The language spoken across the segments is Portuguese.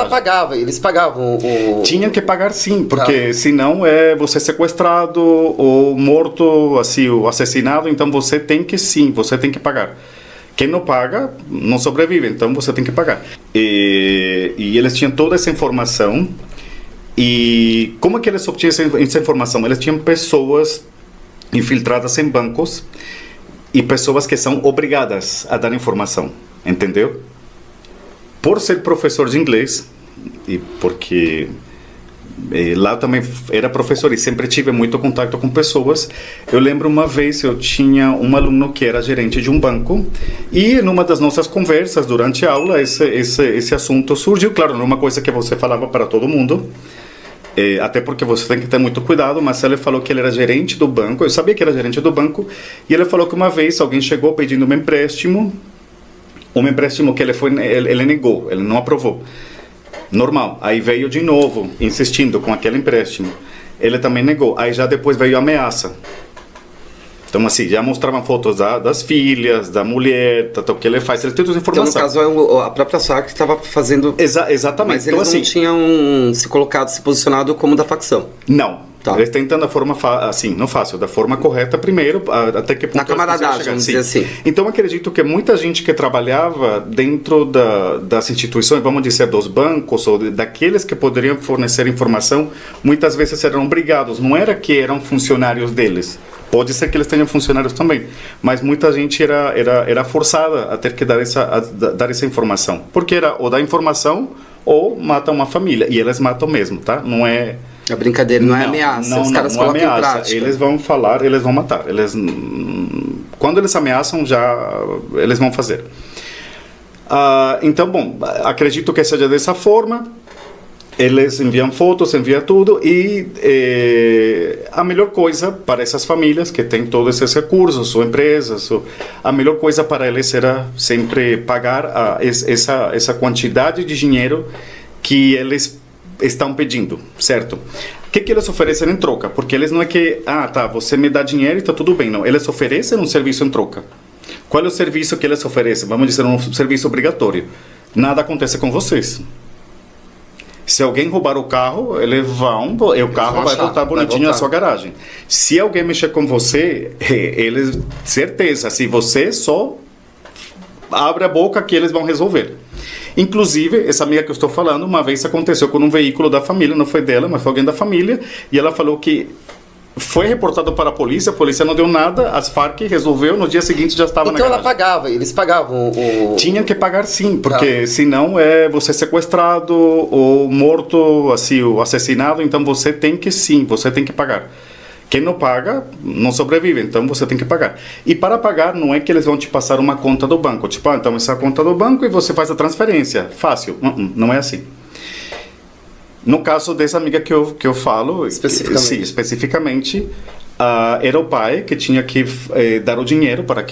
Ela pagava, eles pagavam o... Tinha que pagar sim, porque senão você sequestrado ou morto, assim, ou assassinado, então você tem que pagar. Quem não paga, não sobrevive, então você tem que pagar. E eles tinham toda essa informação. E como é que eles obtinham essa informação? Eles tinham pessoas infiltradas em bancos e pessoas que são obrigadas a dar informação, entendeu? Por ser professor de inglês, e porque lá também era professor e sempre tive muito contato com pessoas, eu lembro uma vez eu tinha um aluno que era gerente de um banco e numa das nossas conversas durante a aula esse assunto surgiu. Claro, não é uma coisa que você falava para todo mundo, até porque você tem que ter muito cuidado, mas ele falou que ele era gerente do banco, eu sabia que era gerente do banco, e ele falou que uma vez alguém chegou pedindo um empréstimo que ele negou, ele não aprovou. Normal. Aí veio de novo, insistindo com aquele empréstimo. Ele também negou. Aí já depois veio a ameaça. Então, assim, já mostravam fotos das filhas, da mulher, o que ele faz. Ele tem toda essa informação. Então, no caso, a própria SAC que estava fazendo... Exatamente. Mas eles então, não tinham se posicionado como da facção. Não. Tá. Eles tentando da forma, assim, não fácil, da forma correta primeiro, até que ponto... Na camaradagem, vamos dizer assim. Então, acredito que muita gente que trabalhava dentro das instituições, vamos dizer, dos bancos, ou daqueles que poderiam fornecer informação, muitas vezes eram obrigados, não era que eram funcionários deles. Pode ser que eles tenham funcionários também, mas muita gente era forçada a ter que dar essa informação. Porque era ou dar informação ou matam uma família, e eles matam mesmo, tá? Não é... A brincadeira não é ameaça, os caras colocam em prática. Eles vão falar, eles vão matar. Quando eles ameaçam, eles vão fazer. Então, bom, acredito que seja dessa forma. Eles enviam fotos, enviam tudo, e a melhor coisa para essas famílias que têm todos esses recursos, ou empresas, a melhor coisa para eles era sempre pagar essa quantidade de dinheiro que eles estão pedindo, certo? O que eles oferecem em troca? Porque eles não é que, você me dá dinheiro e está tudo bem, não. Eles oferecem um serviço em troca. Qual é o serviço que eles oferecem? Vamos dizer, um serviço obrigatório. Nada acontece com vocês. Se alguém roubar o carro, o carro vai voltar bonitinho na sua garagem. Se alguém mexer com você, eles, certeza, se você só abre a boca que eles vão resolver. Inclusive, essa amiga que eu estou falando, uma vez aconteceu com um veículo da família, não foi dela, mas foi alguém da família, e ela falou que foi reportado para a polícia não deu nada, as Farc resolveu, no dia seguinte já estava na garagem. Então ela pagava, eles pagavam o... Tinha que pagar sim, porque senão você sequestrado ou morto, assim, ou assassinado, então você tem que pagar. Quem não paga, não sobrevive, então você tem que pagar. E para pagar, não é que eles vão te passar uma conta do banco, tipo, então essa é a conta do banco e você faz a transferência, fácil. Não é assim. No caso dessa amiga que eu falo, especificamente, era o pai que tinha que dar o dinheiro para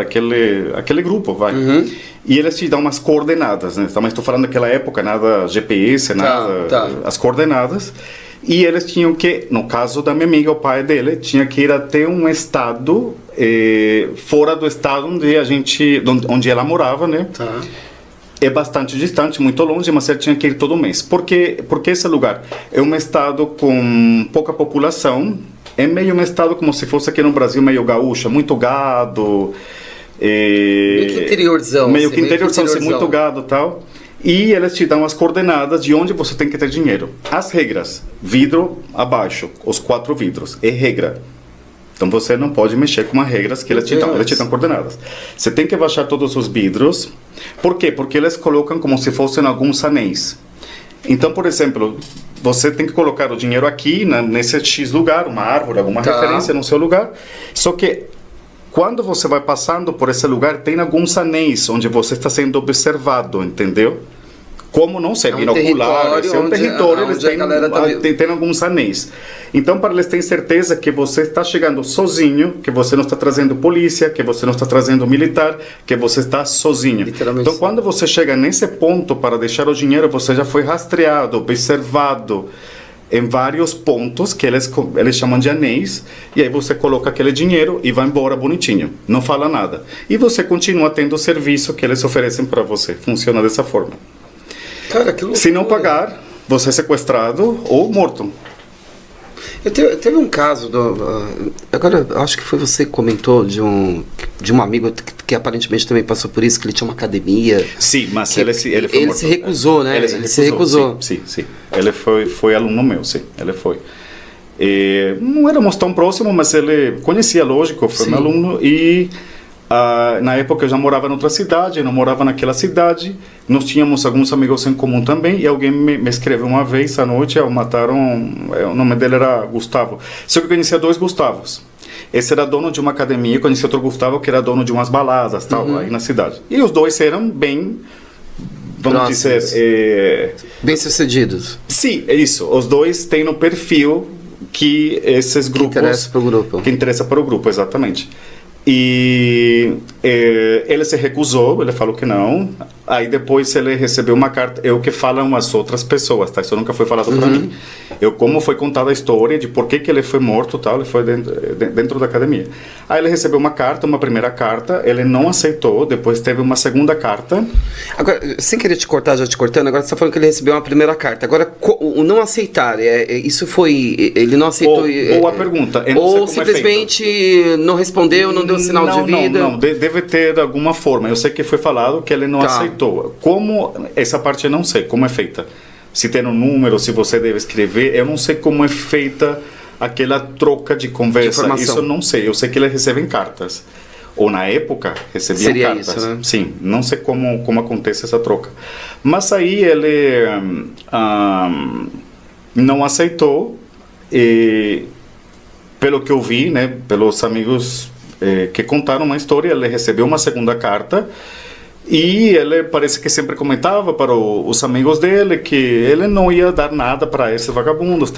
aquele grupo, vai. Uhum. E eles te dão umas coordenadas, né? Também estou falando daquela época, nada GPS, nada, as coordenadas. E eles tinham que, no caso da minha amiga, o pai dele tinha que ir até um estado fora do estado onde ela morava, né? Tá. É bastante distante, muito longe, mas ele tinha que ir todo mês. Porque esse lugar é um estado com pouca população, é meio um estado como se fosse aqui no Brasil, meio gaúcho, muito gado. Meio que interiorzão. Meio que interiorzão, muito gado e tal. E eles te dão as coordenadas de onde você tem que ter dinheiro. As regras, vidro abaixo, os 4 vidros, é regra. Então você não pode mexer com as regras que eles te dão coordenadas. Você tem que baixar todos os vidros. Por quê? Porque eles colocam como se fossem alguns anéis. Então, por exemplo, você tem que colocar o dinheiro aqui, nesse X lugar, uma árvore, alguma referência no seu lugar. Só que quando você vai passando por esse lugar, tem alguns anéis onde você está sendo observado, entendeu? Como não ser binocular, é um território, eles têm alguns anéis. Então, para eles terem certeza que você está chegando sozinho, que você não está trazendo polícia, que você não está trazendo militar, que você está sozinho. Então, quando você chega nesse ponto para deixar o dinheiro, você já foi rastreado, observado em vários pontos que eles chamam de anéis, e aí você coloca aquele dinheiro e vai embora bonitinho, não fala nada. E você continua tendo o serviço que eles oferecem para você. Funciona dessa forma. Cara, que loucura. Se não pagar, você é sequestrado ou morto. Teve um caso, agora acho que foi você que comentou de um amigo que aparentemente também passou por isso, que ele tinha uma academia. Sim, mas ele foi morto. Se recusou, né? Ele se recusou. Sim. Ele foi aluno meu, sim, ele foi. Não éramos tão próximos, mas ele conhecia, lógico, foi meu aluno. E na época eu já morava em outra cidade, eu não morava naquela cidade. Nós tínhamos alguns amigos em comum também. E alguém me escreveu uma vez à noite, mataram, o nome dele era Gustavo. Só que eu conhecia 2 Gustavos. Esse era dono de uma academia, eu conhecia outro Gustavo que era dono de umas baladas, tal, aí na cidade. E os 2 eram bem, vamos dizer... bem sucedidos. Sim, é isso. Os 2 têm no perfil que esses grupos... Que interessa para o grupo, exatamente. E ele se recusou, ele falou que não. Aí depois ele recebeu uma carta, que falam umas outras pessoas, tá? Isso nunca foi falado para mim. Como foi contada a história de por que ele foi morto, tal, ele foi dentro da academia. Aí ele recebeu uma carta, uma primeira carta, ele não aceitou, depois teve uma segunda carta. Agora, sem querer te cortar, já te cortando, agora você está falando que ele recebeu uma primeira carta. Agora, o não aceitar, isso foi, ele não aceitou... Ou a pergunta, ou simplesmente não respondeu, não deu sinal de vida? Não, deve ter alguma forma. Eu sei que foi falado que ele não aceitou. Como, essa parte eu não sei como é feita. Se tem um número, se você deve escrever, eu não sei como é feita aquela troca de conversa. Isso eu não sei. Eu sei que eles recebem cartas. Ou na época recebiam cartas. Isso, né? Sim, não sei como acontece essa troca. Mas aí ele não aceitou. E pelo que eu vi, né, pelos amigos que contaram uma história, ele recebeu uma segunda carta. E ele parece que sempre comentava para os amigos dele que ele não ia dar nada para esses vagabundos,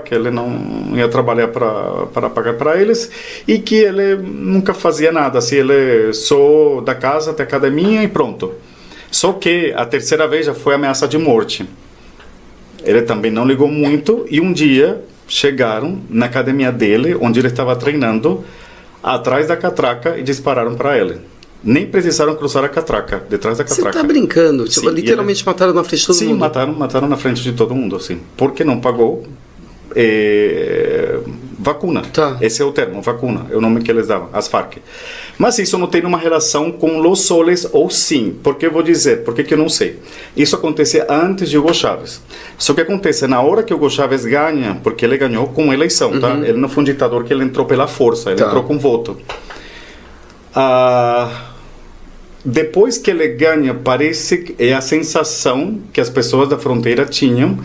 que ele não ia trabalhar para pagar para eles e que ele nunca fazia nada, assim, ele só da casa até a academia e pronto. Só que a terceira vez já foi ameaça de morte. Ele também não ligou muito e um dia chegaram na academia dele, onde ele estava treinando, atrás da catraca e dispararam para ele. Nem precisaram cruzar a catraca, detrás da catraca. Você tá brincando? Sim, tipo, literalmente mataram na frente de todo mundo? Sim, mataram na frente de todo mundo, sim. Porque não pagou vacuna. Esse é o termo, vacuna, é o nome que eles davam, as Farc. Mas isso não tem uma relação com Los Soles ou sim, porque eu vou dizer, porque que eu não sei. Isso acontecia antes de Hugo Chávez. Só que acontece na hora que Hugo Chávez ganha, porque ele ganhou com eleição, tá? Ele não foi um ditador que ele entrou pela força, ele entrou com voto. Depois que ele ganha, parece que é a sensação que as pessoas da fronteira tinham,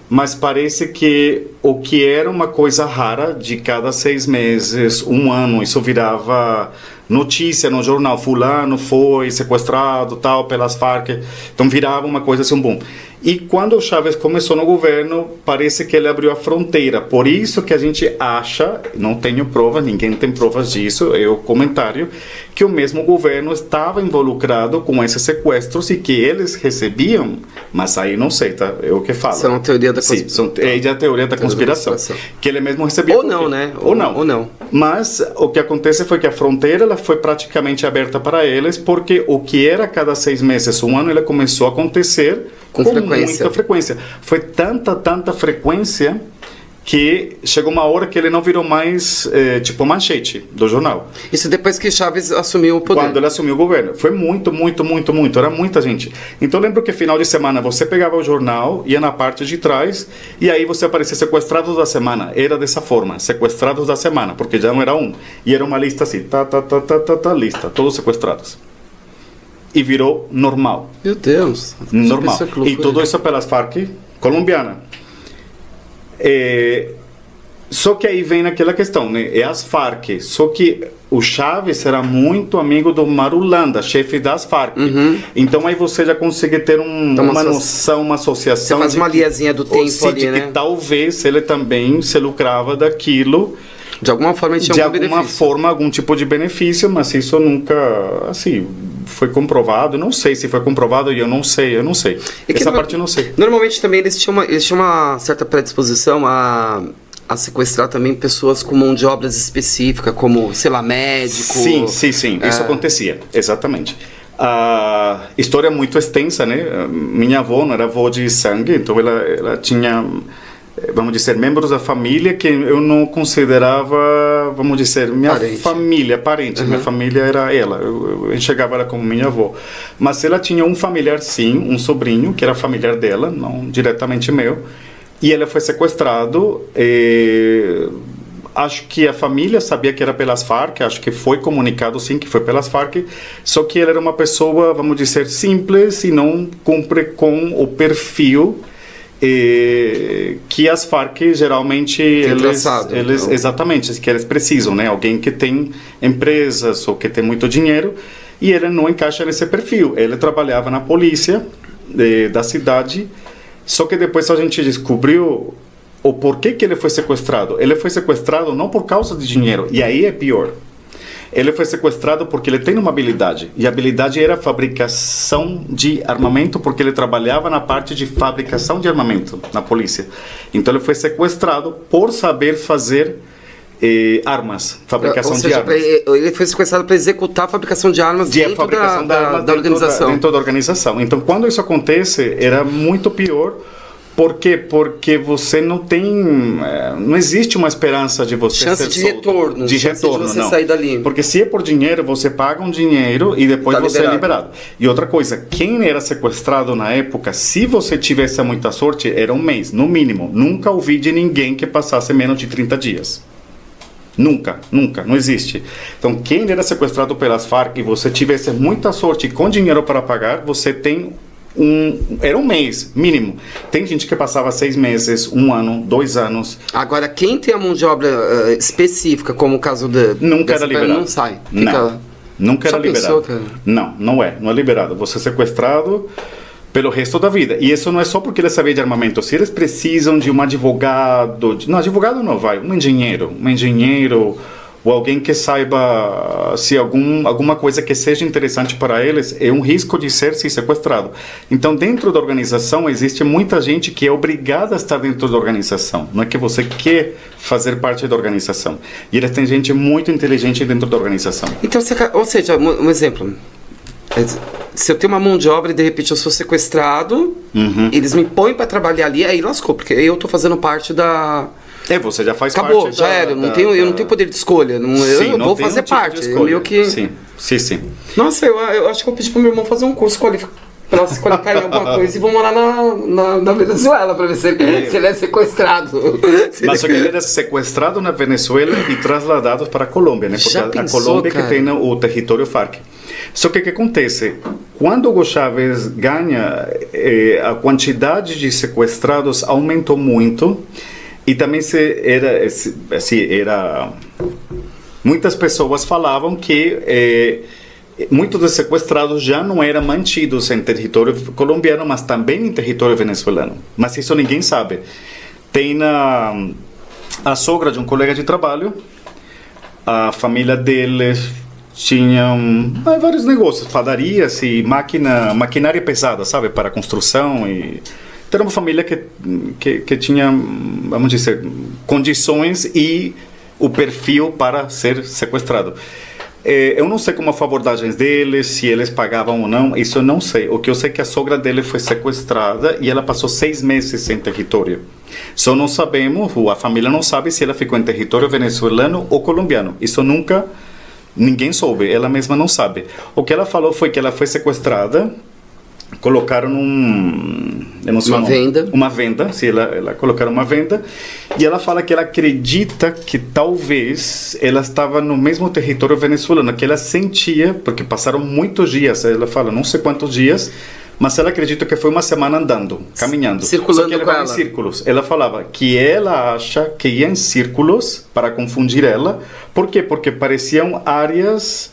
mas parece que o que era uma coisa rara, de cada 6 meses, 1 ano, isso virava notícia no jornal, fulano foi sequestrado, tal, pelas Farc, então virava uma coisa assim, um boom. E quando o Chávez começou no governo, parece que ele abriu a fronteira. Por isso que a gente acha, não tenho provas, ninguém tem provas disso, é o comentário, que o mesmo governo estava involucrado com esses sequestros e que eles recebiam, mas aí não sei, tá? É o que fala. Isso é uma teoria da conspiração. Sim, é a teoria da conspiração. Que ele mesmo recebia. Ou não, né? Ou não. Mas o que acontece foi que a fronteira ela foi praticamente aberta para eles, porque o que era a cada 6 meses, 1 ano, ele começou a acontecer com muita frequência. Foi tanta frequência que chegou uma hora que ele não virou mais tipo manchete do jornal. Isso depois que Chávez assumiu o poder. Quando ele assumiu o governo. Foi muito. Era muita gente. Então lembro que final de semana você pegava o jornal, ia na parte de trás e aí você aparecia sequestrados da semana. Era dessa forma, sequestrados da semana, porque já não era um. E era uma lista assim, lista, todos sequestrados. E virou normal. Meu Deus. Normal. E tudo isso pelas Farc colombiana. Só que aí vem naquela questão, né? É as Farc. Só que o Chávez era muito amigo do Marulanda, chefe das Farc. Então aí você já consegue ter uma noção, uma associação. Você faz uma linhazinha do tempo ali, né? Que talvez ele também se lucrava daquilo. De alguma forma ele tinha algum tipo de benefício, mas isso nunca, assim, foi comprovado. Não sei se foi comprovado e eu não sei. Essa parte eu não sei. Normalmente também eles tinham uma certa predisposição a sequestrar também pessoas com mão de obras específica, como, sei lá, médico. Sim, isso acontecia, exatamente. A história é muito extensa, né? Minha avó não era avó de sangue, então ela tinha, vamos dizer, membros da família que eu não considerava, vamos dizer, minha família, parente. Minha família era ela, eu enxergava ela como minha avó. Mas ela tinha um familiar, sim, um sobrinho, que era familiar dela, não diretamente meu, e ele foi sequestrado. Acho que a família sabia que era pelas Farc, acho que foi comunicado sim que foi pelas Farc, só que ele era uma pessoa, vamos dizer, simples e não cumpre com o perfil que as Farc geralmente eles exatamente, que eles precisam, né? Alguém que tem empresas ou que tem muito dinheiro, e ele não encaixa nesse perfil. Ele trabalhava na polícia da cidade, só que depois a gente descobriu o porquê que ele foi sequestrado. Ele foi sequestrado não por causa de dinheiro, e aí é pior. Ele foi sequestrado porque ele tem uma habilidade, e a habilidade era fabricação de armamento, porque ele trabalhava na parte de fabricação de armamento na polícia. Então ele foi sequestrado por saber fazer armas, fabricação de armas. Ele foi sequestrado para executar a fabricação de armas dentro da organização. Dentro da organização. Então, quando isso acontece, era muito pior. Por quê? Porque você não tem, não existe uma esperança de você chance ser de solto. Retorno, de retorno, de você não. sair dali. Porque se é por dinheiro, você paga um dinheiro e depois você é liberado. E outra coisa, quem era sequestrado na época, se você tivesse muita sorte, era um mês, no mínimo. Nunca ouvi de ninguém que passasse menos de 30 dias. Nunca, não existe. Então, quem era sequestrado pelas Farc e você tivesse muita sorte com dinheiro para pagar, você tem era um mês, mínimo. Tem gente que passava 6 meses, 1 ano, 2 anos. Agora, quem tem a mão de obra específica, como o caso nunca era liberado. Não sai. Nunca era liberado. Não é liberado. Você é sequestrado pelo resto da vida. E isso não é só porque ele sabia de armamento. Se eles precisam de um advogado... Não, advogado não vai. Um engenheiro ou alguém que saiba se alguma coisa que seja interessante para eles, é um risco de ser sequestrado. Então, dentro da organização, existe muita gente que é obrigada a estar dentro da organização. Não é que você quer fazer parte da organização. E eles têm gente muito inteligente dentro da organização. Então, ou seja, um exemplo. Se eu tenho uma mão de obra e de repente eu sou sequestrado, eles me põem para trabalhar ali, aí lascou, porque eu estou fazendo parte da... você já faz Acabou, parte já era. Eu não tenho poder de escolha. Eu vou fazer parte. Sim. Nossa, eu acho que eu pedi pro meu irmão fazer um curso para se qualificar em alguma coisa e vou morar na Venezuela para ver se ele é sequestrado. Mas só que ele era sequestrado na Venezuela e trasladado para a Colômbia, né? Porque a Colômbia que tem o território Farc. Só que o que acontece? Quando Hugo Chávez ganha, a quantidade de sequestrados aumentou muito. E também muitas pessoas falavam que muitos dos sequestrados já não eram mantidos em território colombiano, mas também em território venezuelano. Mas isso ninguém sabe. Tem a sogra de um colega de trabalho, a família dele tinha vários negócios, padarias e maquinária pesada, sabe, para construção e... Então, era uma família que tinha, vamos dizer, condições e o perfil para ser sequestrado. Eu não sei como as abordagens deles, se eles pagavam ou não, isso eu não sei. O que eu sei é que a sogra dele foi sequestrada e ela passou 6 meses em território. Só não sabemos, a família não sabe se ela ficou em território venezuelano ou colombiano. Isso ninguém soube, ela mesma não sabe. O que ela falou foi que ela foi sequestrada, colocaram uma venda, se ela colocaram uma venda, e ela fala que ela acredita que talvez ela estava no mesmo território venezuelano, que ela sentia, porque passaram muitos dias, ela fala, não sei quantos dias, mas ela acredita que foi uma semana andando, caminhando, circulando, só que ela vai em círculos. Ela falava que ela acha que ia em círculos para confundir ela. Por quê? Porque pareciam áreas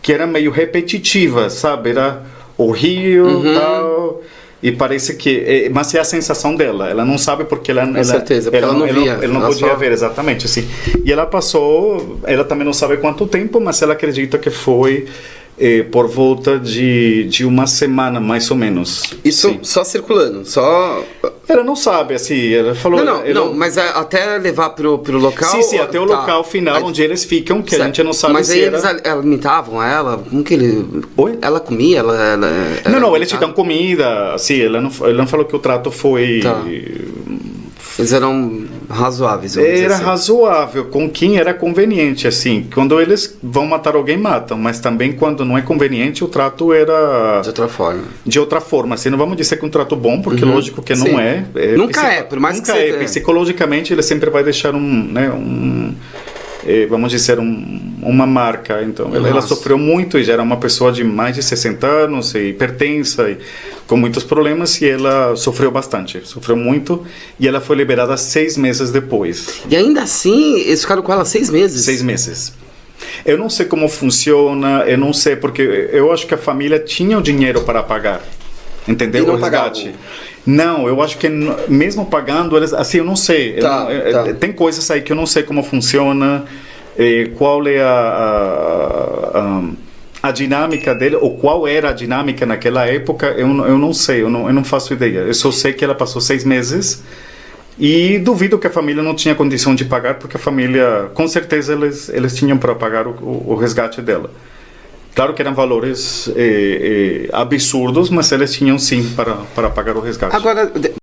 que eram meio repetitivas, sabe? Era o rio, tal, e parece que... Mas é a sensação dela, ela não sabe porque ela... Com certeza, porque ela não via. Ela não podia ver, exatamente, assim. E ela passou, ela também não sabe quanto tempo, mas ela acredita que foi por volta de uma semana, mais ou menos. Isso Sim. só circulando, só... Ela não sabe, assim, ela falou... Não, mas até levar pro local... Sim, até o local final onde eles ficam, que certo. a gente não sabe mas se aí era... eles alimentavam ela? Como que ele... Oi? Ela comia? Ela Não, eles te dão comida, assim, ela não falou que o trato foi... Tá. Eles eram razoáveis, vamos dizer Era assim. razoável, com quem era conveniente, assim. Quando eles vão matar alguém, matam. Mas também quando não é conveniente, o trato era... De outra forma. De outra forma. Assim, não vamos dizer que é um trato bom, porque lógico que Sim. não é. Nunca é, por mais nunca que é. você... Psicologicamente, ele sempre vai deixar vamos dizer, uma marca. Então, ela sofreu muito e já era uma pessoa de mais de 60 anos, e hipertensa, e com muitos problemas, e ela sofreu bastante, sofreu muito, e ela foi liberada 6 meses depois. E ainda assim, eles ficaram com ela 6 meses? 6 meses. Eu não sei como funciona, eu não sei, porque eu acho que a família tinha o dinheiro para pagar, entendeu? E não O resgate. pagavam? Não, eu acho que mesmo pagando, eles, assim, eu não sei. Tá. Tem coisas aí que eu não sei como funciona, qual é a dinâmica dele, ou qual era a dinâmica naquela época, eu não sei, eu não faço ideia. Eu só sei que ela passou 6 meses e duvido que a família não tinha condição de pagar, porque a família, com certeza, eles tinham para pagar o resgate dela. Claro que eram valores absurdos, mas eles tinham sim para pagar o resgate. Agora,